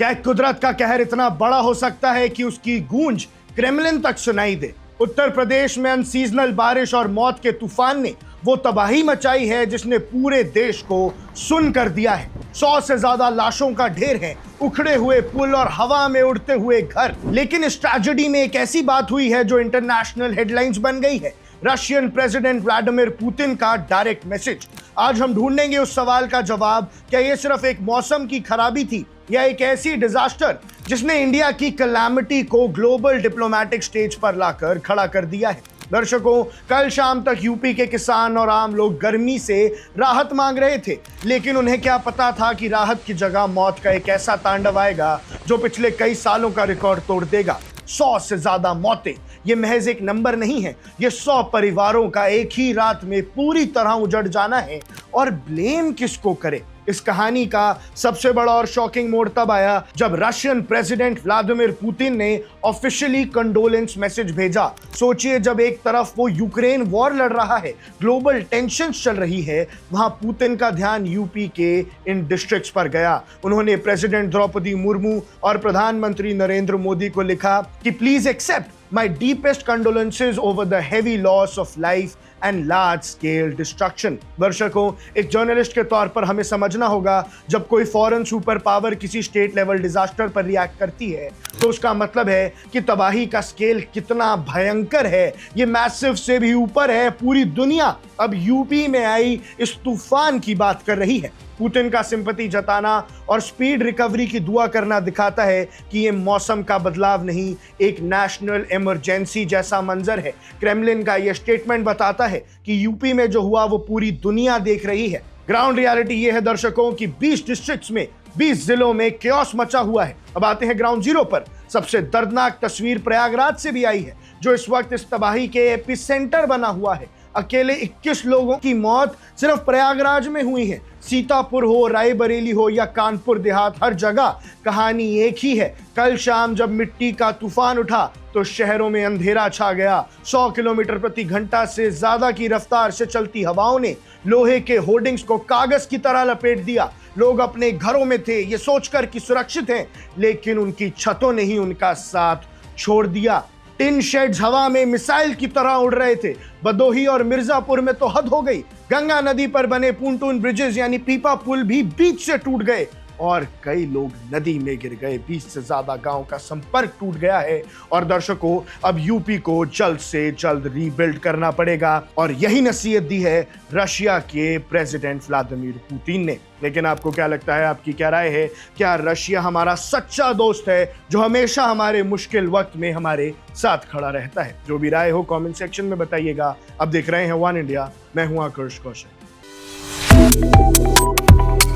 क्या कुदरत का कहर इतना बड़ा हो सकता है कि उसकी गूंज क्रेमलिन तक सुनाई दे? उत्तर प्रदेश में अनसीजनल बारिश और मौत के तूफान ने वो तबाही मचाई है जिसने पूरे देश को सुन कर दिया है। 100 से ज्यादा लाशों का ढेर है, उखड़े हुए पुल और हवा में उड़ते हुए घर। लेकिन इस ट्रेजेडी में एक ऐसी बात हुई है जो इंटरनेशनल हेडलाइंस बन गई है। रशियन प्रेसिडेंट व्लादिमीर पुतिन का डायरेक्ट मैसेज। आज हम ढूंढेंगे उस सवाल का जवाब, क्या ये सिर्फ एक मौसम की खराबी थी या एक ऐसी डिजास्टर जिसने इंडिया की कैलामिटी को ग्लोबल डिप्लोमेटिक स्टेज पर लाकर खड़ा कर दिया है। दर्शकों, कल शाम तक यूपी के किसान और आम लोग गर्मी से राहत मांग रहे थे, लेकिन उन्हें क्या पता था कि राहत की जगह मौत का एक ऐसा तांडव आएगा जो पिछले कई सालों का रिकॉर्ड तोड़ देगा। 100 से ज्यादा मौतें, ये महज एक नंबर नहीं है, ये 100 परिवारों का एक ही रात में पूरी तरह उजड़ जाना है। और ब्लेम किसको करे? इस कहानी का सबसे बड़ा और शॉकिंग मोड़ तब आया जब रशियन प्रेसिडेंट व्लादिमीर पुतिन ने ऑफिशियली कंडोलेंस मैसेज भेजा। सोचिए, जब एक तरफ वो यूक्रेन वॉर लड़ रहा है, ग्लोबल टेंशंस चल रही है, वहां पुतिन का ध्यान यूपी के इन डिस्ट्रिक्ट्स पर गया। उन्होंने प्रेसिडेंट द्रौपदी मुर्मू और प्रधानमंत्री नरेंद्र मोदी को लिखा कि please accept my deepest condolences over the heavy loss of life and large scale destruction। दर्शकों, एक जर्नलिस्ट के तौर पर हमें समझना होगा, जब कोई फॉरेन सुपर पावर किसी स्टेट लेवल डिजास्टर पर रिएक्ट करती है तो उसका मतलब है कि तबाही का स्केल कितना भयंकर है। ये मैसिव से भी ऊपर है। पूरी दुनिया अब यूपी में आई इस तूफान की बात कर रही है। पुतिन का सिंपैथी जताना और स्पीड रिकवरी की दुआ करना दिखाता है कि ये मौसम का बदलाव नहीं, एक नेशनल इमरजेंसी जैसा मंजर है। क्रेमलिन का ये स्टेटमेंट बताता है कि यूपी में जो हुआ वो पूरी दुनिया देख रही है। ग्राउंड रियलिटी ये है दर्शकों कि 20 डिस्ट्रिक्ट्स में 20 जिलों में केओस मचा हुआ है। अब आते हैं ग्राउंड जीरो पर। सबसे दर्दनाक तस्वीर प्रयागराज से भी आई है, जो इस वक्त इस तबाही के एपिसेंटर बना हुआ है। अकेले 21 लोगों की मौत सिर्फ प्रयागराज में हुई है। सीतापुर हो, रायबरेली हो या कानपुर देहात, हर जगह कहानी एक ही है। कल शाम जब मिट्टी का तूफान उठा तो शहरों में अंधेरा छा गया। 100 किलोमीटर प्रति घंटा से ज्यादा की रफ्तार से चलती हवाओं ने लोहे के होर्डिंग्स को कागज की तरह लपेट दिया। लोग अपने घरों में थे ये सोचकर कि सुरक्षित हैं, लेकिन उनकी छतों ने ही उनका साथ छोड़ दिया। टिन शेड्स हवा में मिसाइल की तरह उड़ रहे थे। भदोही और मिर्जापुर में तो हद हो गई। गंगा नदी पर बने पुंटून ब्रिजेस यानी पीपा पुल भी बीच से टूट गए और कई लोग नदी में गिर गए। 20 से ज्यादा गांव का संपर्क टूट गया है। और दर्शकों, अब यूपी को जल्द से जल्द रीबिल्ड करना पड़ेगा, और यही नसीहत दी है रशिया के प्रेसिडेंट व्लादिमीर पुतिन ने। लेकिन आपको क्या लगता है, आपकी क्या राय है? क्या रशिया हमारा सच्चा दोस्त है जो हमेशा हमारे मुश्किल वक्त में हमारे साथ खड़ा रहता है? जो भी राय हो कमेंट सेक्शन में बताइएगा। अब देख रहे हैं वन इंडिया, मैं हूं आकर्ष कौशल।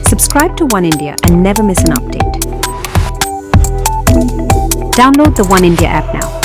Subscribe to One India and never miss an update. Download the One India app now.